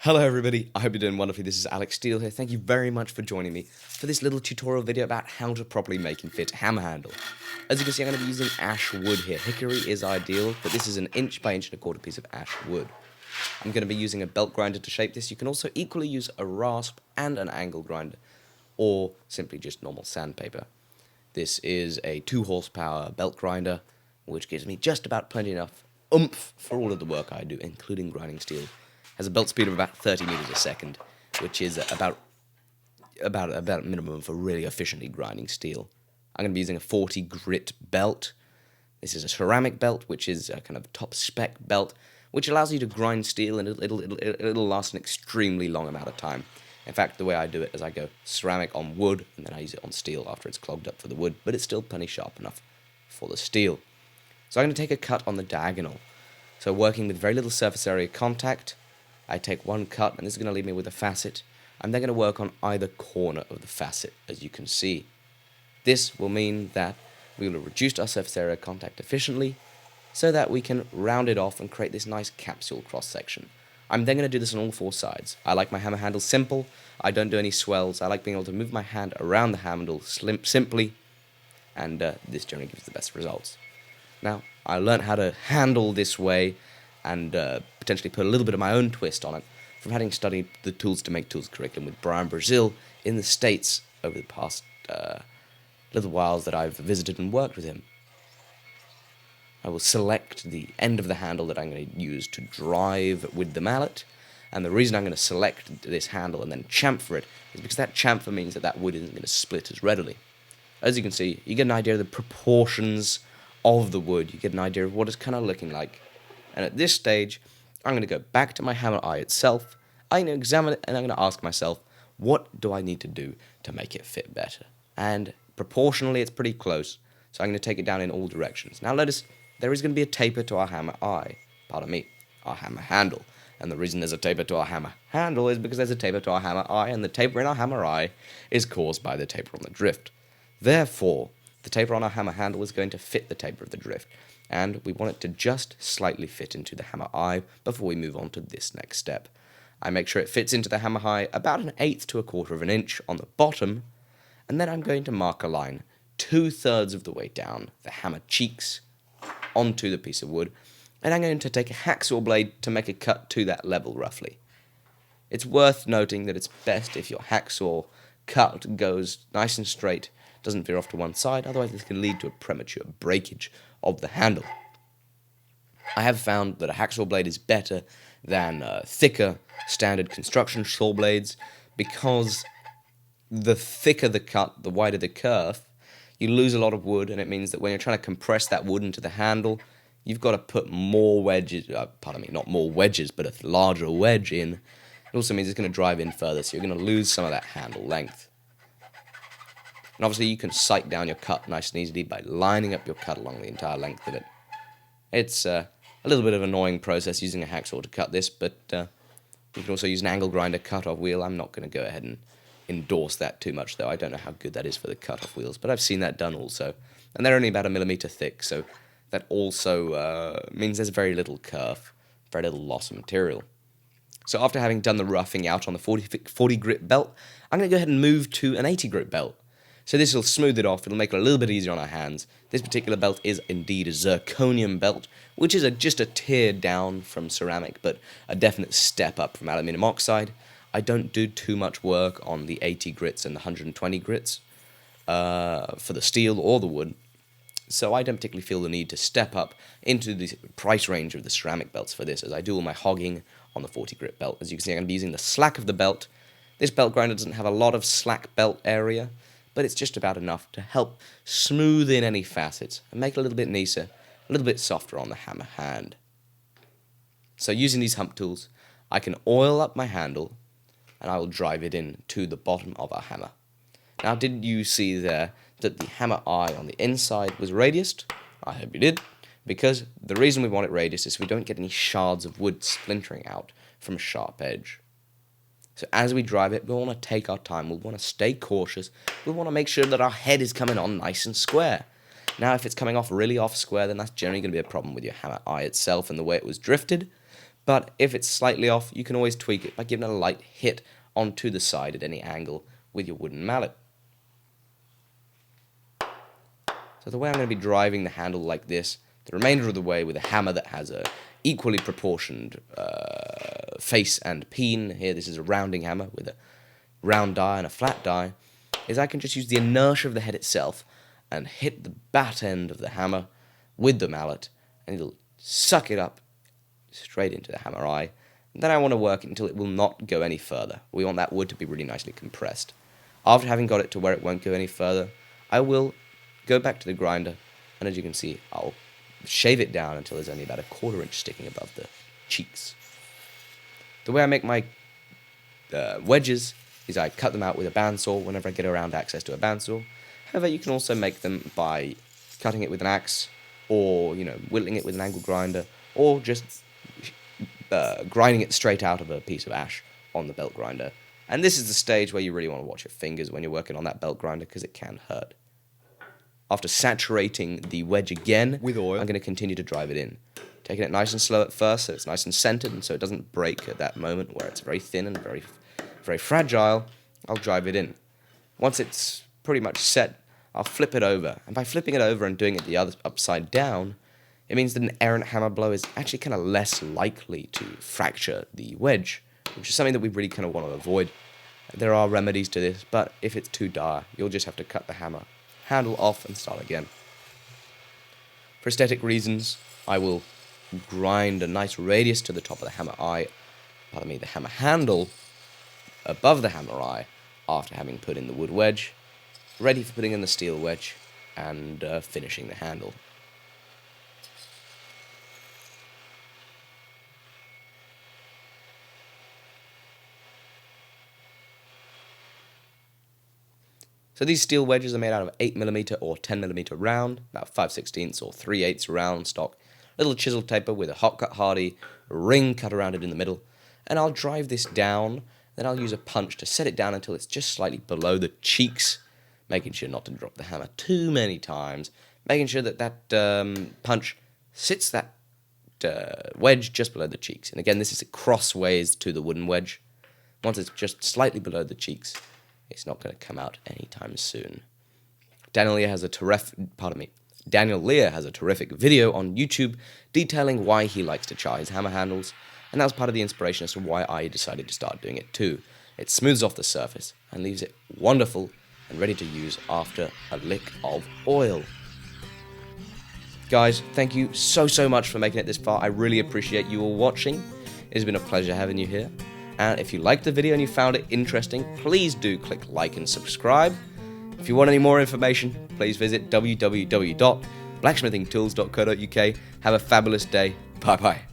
Hello everybody, I hope you're doing wonderfully. This is Alec Steele here. Thank you very much for joining me for this little tutorial video about how to properly make and fit hammer handle. As you can see, I'm going to be using ash wood here. Hickory is ideal, but this is an inch by inch and a quarter piece of ash wood. I'm going to be using a belt grinder to shape this. You can also equally use a rasp and an angle grinder, or simply just normal sandpaper. This is a 2 horsepower belt grinder, which gives me just about plenty enough oomph for all of the work I do, including grinding steel. Has a belt speed of about 30 meters a second, which is about minimum for really efficiently grinding steel. I'm going to be using a 40 grit belt. This is a ceramic belt, which is a kind of top spec belt, which allows you to grind steel and it'll last an extremely long amount of time. In fact, the way I do it is I go ceramic on wood, and then I use it on steel after it's clogged up for the wood, but it's still plenty sharp enough for the steel. So I'm going to take a cut on the diagonal. So working with very little surface area contact, I take one cut, and this is going to leave me with a facet. I'm then going to work on either corner of the facet, as you can see. This will mean that we will have reduced our surface area contact efficiently, so that we can round it off and create this nice capsule cross-section. I'm then going to do this on all 4 sides. I like my hammer handle simple. I don't do any swells. I like being able to move my hand around the handle simply, and this generally gives the best results. Now, I learned how to handle this way and potentially put a little bit of my own twist on it from having studied the Tools to Make Tools curriculum with Brian Brazil in the States over the past little whiles that I've visited and worked with him. I will select the end of the handle that I'm going to use to drive with the mallet, and the reason I'm going to select this handle and then chamfer it is because that chamfer means that wood isn't going to split as readily. As you can see, you get an idea of the proportions of the wood, you get an idea of what it's kind of looking like. And at this stage, I'm going to go back to my hammer eye itself, I'm going to examine it, and I'm going to ask myself, what do I need to do to make it fit better? And proportionally, it's pretty close, so I'm going to take it down in all directions. Now notice, there is going to be a taper to our hammer eye, our hammer handle. And the reason there's a taper to our hammer handle is because there's a taper to our hammer eye, and the taper in our hammer eye is caused by the taper on the drift. Therefore, the taper on our hammer handle is going to fit the taper of the drift, and we want it to just slightly fit into the hammer eye before we move on to this next step. I make sure it fits into the hammer eye about 1/8 to 1/4 of an inch on the bottom, and then I'm going to mark a line 2/3 of the way down the hammer cheeks onto the piece of wood, and I'm going to take a hacksaw blade to make a cut to that level roughly. It's worth noting that it's best if your hacksaw cut goes nice and straight, doesn't veer off to one side, otherwise this can lead to a premature breakage of the handle. I have found that a hacksaw blade is better than thicker standard construction saw blades, because the thicker the cut, the wider the kerf, you lose a lot of wood, and it means that when you're trying to compress that wood into the handle, you've got to put more wedges, not more wedges, but a larger wedge in. It also means it's going to drive in further, so you're going to lose some of that handle length. And obviously you can sight down your cut nice and easily by lining up your cut along the entire length of it. It's a little bit of an annoying process using a hacksaw to cut this, but you can also use an angle grinder cut-off wheel. I'm not going to go ahead and endorse that too much, though. I don't know how good that is for the cut-off wheels, but I've seen that done also. And they're only about 1 millimeter thick, so that also means there's very little kerf, very little loss of material. So after having done the roughing out on the 40 grit belt, I'm going to go ahead and move to an 80 grit belt. So this will smooth it off, it'll make it a little bit easier on our hands. This particular belt is indeed a zirconium belt, which is just a tier down from ceramic, but a definite step up from aluminium oxide. I don't do too much work on the 80 grits and the 120 grits for the steel or the wood, so I don't particularly feel the need to step up into the price range of the ceramic belts for this, as I do all my hogging on the 40 grit belt. As you can see, I'm going to be using the slack of the belt. This belt grinder doesn't have a lot of slack belt area, but it's just about enough to help smooth in any facets and make it a little bit nicer, a little bit softer on the hammer hand. So using these hump tools, I can oil up my handle, and I will drive it in to the bottom of our hammer. Now, did you see there that the hammer eye on the inside was radiused? I hope you did, because the reason we want it radiused is so we don't get any shards of wood splintering out from a sharp edge. So as we drive it, we want to take our time, we want to stay cautious, we want to make sure that our head is coming on nice and square. Now, if it's coming off really off square, then that's generally going to be a problem with your hammer eye itself and the way it was drifted. But if it's slightly off, you can always tweak it by giving it a light hit onto the side at any angle with your wooden mallet. So the way I'm going to be driving the handle like this, the remainder of the way with a hammer that has a equally proportioned face and peen, here this is a rounding hammer with a round die and a flat die, is I can just use the inertia of the head itself and hit the bat end of the hammer with the mallet, and it'll suck it up straight into the hammer eye. And then I want to work it until it will not go any further. We want that wood to be really nicely compressed. After having got it to where it won't go any further, I will go back to the grinder, and as you can see, I'll shave it down until there's only about a 1/4 inch sticking above the cheeks. The way I make my wedges is I cut them out with a bandsaw whenever I get around access to a bandsaw. However, you can also make them by cutting it with an axe, or whittling it with an angle grinder, or just grinding it straight out of a piece of ash on the belt grinder. And this is the stage where you really want to watch your fingers when you're working on that belt grinder, because it can hurt. After saturating the wedge again with oil, I'm going to continue to drive it in. Taking it nice and slow at first, so it's nice and centered, and so it doesn't break at that moment where it's very thin and very, very fragile. I'll drive it in. Once it's pretty much set, I'll flip it over. And by flipping it over and doing it the other upside down, it means that an errant hammer blow is actually kind of less likely to fracture the wedge, which is something that we really kind of want to avoid. There are remedies to this, but if it's too dire, you'll just have to cut the hammer handle off and start again. For aesthetic reasons, I will grind a nice radius to the top of the hammer eye, the hammer handle above the hammer eye after having put in the wood wedge, ready for putting in the steel wedge and finishing the handle. So these steel wedges are made out of 8mm or 10mm round, about 5/16 or 3/8 round stock, little chisel taper with a hot cut hardy ring cut around it in the middle, and I'll drive this down, then I'll use a punch to set it down until it's just slightly below the cheeks, making sure not to drop the hammer too many times, making sure that punch sits that wedge just below the cheeks. And again, this is crossways to the wooden wedge. Once it's just slightly below the cheeks, it's not going to come out anytime soon. Daniel Lear has a terrific video on YouTube detailing why he likes to char his hammer handles, and that was part of the inspiration as to why I decided to start doing it too. It smooths off the surface and leaves it wonderful and ready to use after a lick of oil. Guys, thank you so much for making it this far. I really appreciate you all watching. It has been a pleasure having you here. And if you liked the video and you found it interesting, please do click like and subscribe. If you want any more information, please visit www.blacksmithingtools.co.uk. Have a fabulous day. Bye bye.